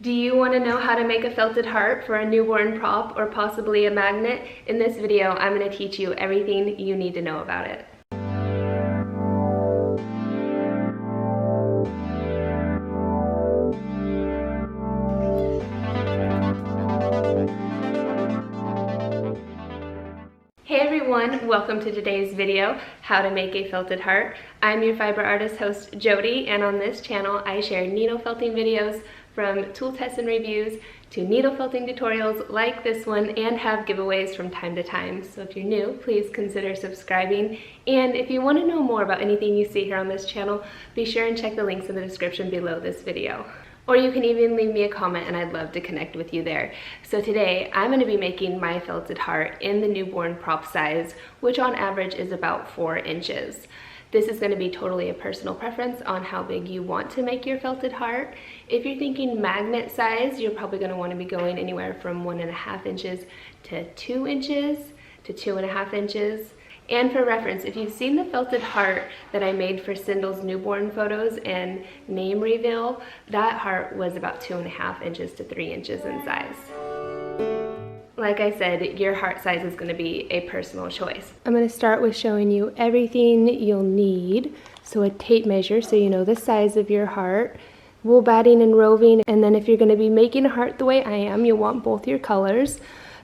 Do you want to know how to make a felted heart for a newborn prop or possibly a magnet? In this video, I'm going to teach you everything you need to know about it. Hey everyone, welcome to today's video, how to make a felted heart. I'm your fiber artist host Jody, and on this channel I share needle felting videos from tool tests and reviews to needle felting tutorials like this one, and have giveaways from time to time. So if you're new, please consider subscribing. And if you want to know more about anything you see here on this channel, be sure and check the links in the description below this video. Or you can even leave me a comment and I'd love to connect with you there. So today I'm going to be making my felted heart in the newborn prop size, which on average is about 4 inches. This is going to be totally a personal preference on how big you want to make your felted heart. If you're thinking magnet size, you're probably going to want to be going anywhere from 1.5 inches to 2 inches to 2.5 inches. And for reference, if you've seen the felted heart that I made for Cindel's newborn photos and name reveal, that heart was about 2.5 inches to 3 inches in size. Like I said, your heart size is going to be a personal choice. I'm going to start with showing you everything you'll need. So a tape measure so you know the size of your heart, wool batting and roving, and then if you're going to be making a heart the way I am, you'll want both your colors,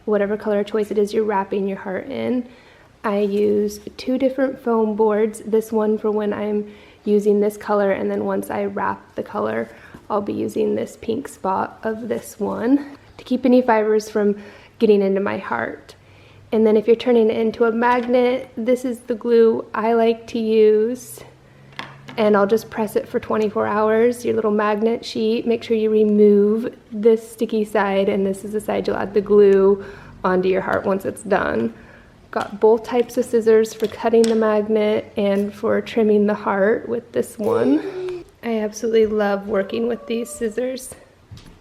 whatever color choice it is you're wrapping your heart in. I use 2 different foam boards, this one for when I'm using this color, and then once I wrap the color, I'll be using this pink spot of this one to keep any fibers from getting into my heart. And then if you're turning it into a magnet, this is the glue I like to use, and I'll just press it for 24 hours, your little magnet sheet. Make sure you remove this sticky side, and this is the side you'll add the glue onto your heart once it's done. Got both types of scissors for cutting the magnet and for trimming the heart with this one. I absolutely love working with these scissors.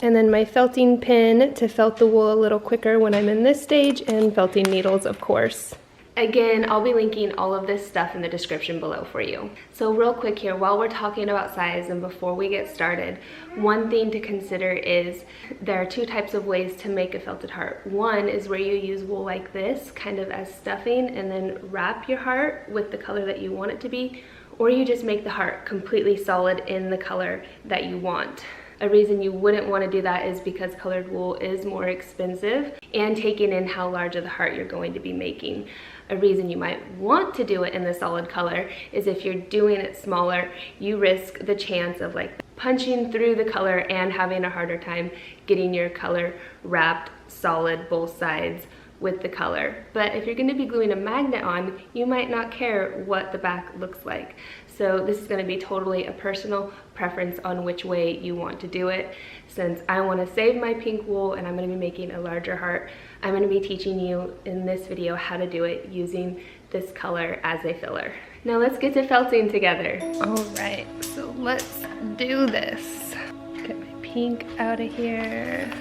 And then my felting pin to felt the wool a little quicker when I'm in this stage, and felting needles, of course. Again, I'll be linking all of this stuff in the description below for you. So real quick here, while we're talking about size and before we get started, one thing to consider is there are 2 types of ways to make a felted heart. One is where you use wool like this, kind of as stuffing, and then wrap your heart with the color that you want it to be, or you just make the heart completely solid in the color that you want. A reason you wouldn't want to do that is because colored wool is more expensive, and taking in how large of the heart you're going to be making. A reason you might want to do it in the solid color is if you're doing it smaller, you risk the chance of like punching through the color and having a harder time getting your color wrapped solid both sides with the color. But if you're going to be gluing a magnet on, you might not care what the back looks like. So this is going to be totally a personal preference on which way you want to do it. Since I want to save my pink wool and I'm going to be making a larger heart, I'm going to be teaching you in this video how to do it using this color as a filler. Now let's get to felting together. All right, so let's do this. Get my pink out of here.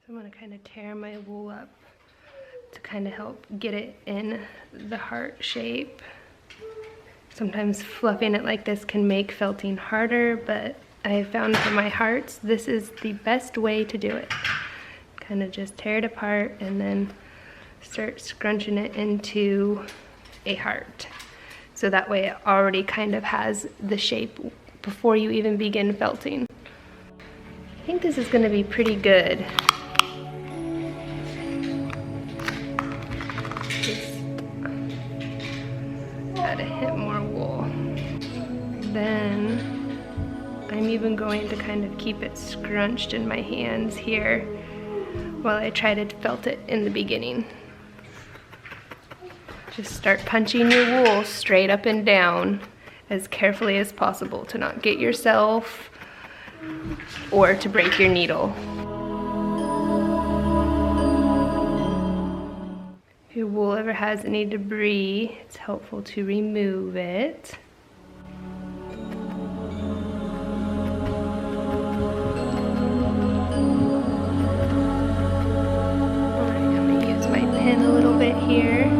I'm going to kind of tear my wool up to kind of help get it in the heart shape. Sometimes fluffing it like this can make felting harder, but I have found for my hearts, this is the best way to do it. Kind of just tear it apart and then start scrunching it into a heart. So that way it already kind of has the shape before you even begin felting. I think this is going to be pretty good. Gotta hit more wool. Then I'm even going to kind of keep it scrunched in my hands here while I try to felt it in the beginning. Just start punching your wool straight up and down as carefully as possible to not get yourself or to break your needle. If your wool ever has any debris, it's helpful to remove it. Alright, I'm going to use my pen a little bit here.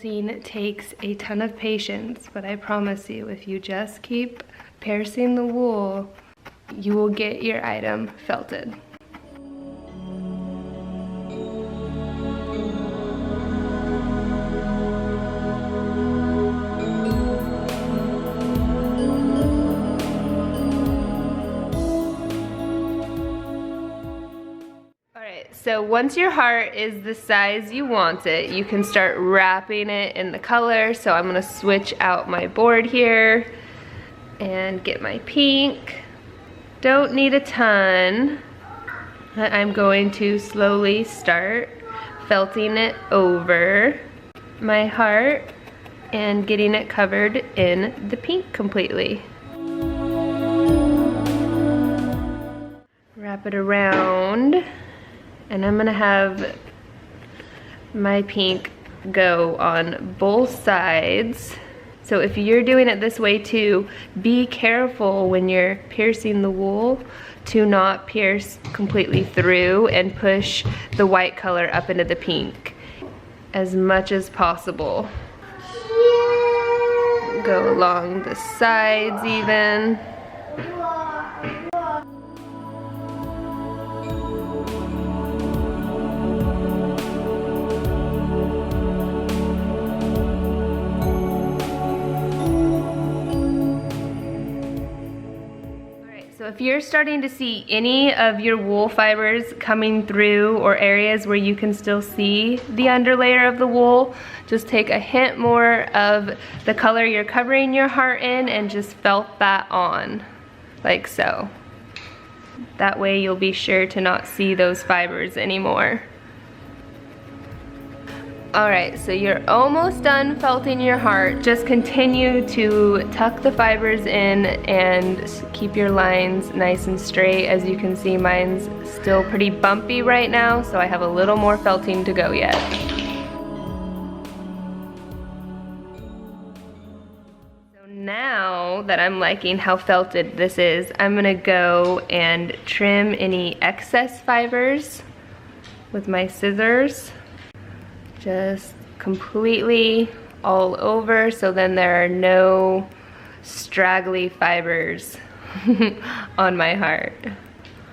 Felting takes a ton of patience, but I promise you, if you just keep piercing the wool, you will get your item felted. So once your heart is the size you want it, you can start wrapping it in the color. So I'm gonna switch out my board here and get my pink. Don't need a ton. I'm going to slowly start felting it over my heart and getting it covered in the pink completely. Wrap it around. And I'm gonna have my pink go on both sides. So if you're doing it this way too, be careful when you're piercing the wool to not pierce completely through and push the white color up into the pink as much as possible. Go along the sides even. So if you're starting to see any of your wool fibers coming through or areas where you can still see the underlayer of the wool, just take a hint more of the color you're covering your heart in and just felt that on, like so. That way you'll be sure to not see those fibers anymore. Alright, so you're almost done felting your heart. Just continue to tuck the fibers in and keep your lines nice and straight. As you can see, mine's still pretty bumpy right now, so I have a little more felting to go yet. So now that I'm liking how felted this is, I'm gonna go and trim any excess fibers with my scissors. Just completely all over, so then there are no straggly fibers on my heart.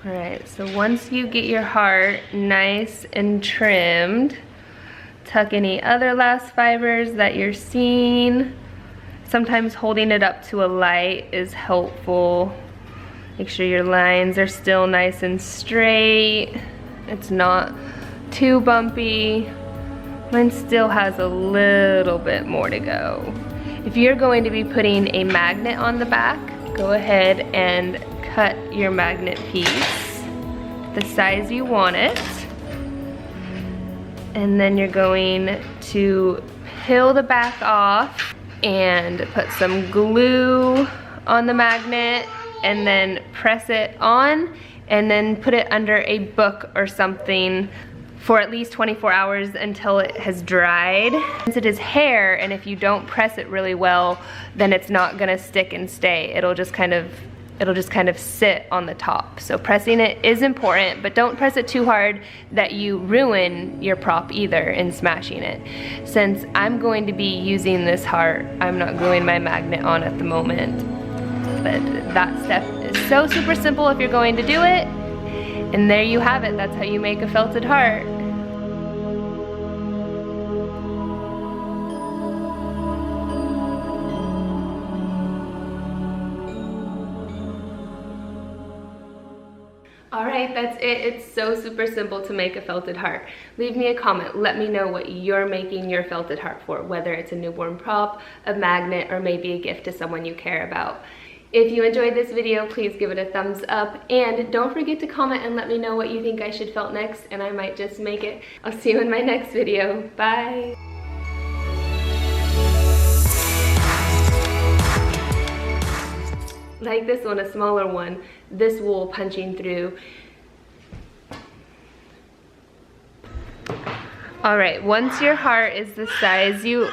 All right, so once you get your heart nice and trimmed, tuck any other last fibers that you're seeing. Sometimes holding it up to a light is helpful. Make sure your lines are still nice and straight. It's not too bumpy. Mine still has a little bit more to go. If you're going to be putting a magnet on the back, go ahead and cut your magnet piece the size you want it. And then you're going to peel the back off and put some glue on the magnet and then press it on and then put it under a book or something for at least 24 hours until it has dried. Since it is hair, and if you don't press it really well, then it's not gonna stick and stay. It'll just kind of sit on the top. So pressing it is important, but don't press it too hard that you ruin your prop either in smashing it. Since I'm going to be using this heart, I'm not gluing my magnet on at the moment. But that step is so super simple if you're going to do it. And there you have it. That's how you make a felted heart. Alright, that's it. It's so super simple to make a felted heart. Leave me a comment. Let me know what you're making your felted heart for, whether it's a newborn prop, a magnet, or maybe a gift to someone you care about. If you enjoyed this video, please give it a thumbs up, and don't forget to comment and let me know what you think I should felt next, and I might just make it. I'll see you in my next video. Bye! Like this one, a smaller one, this wool punching through. Alright, once your heart is the size you...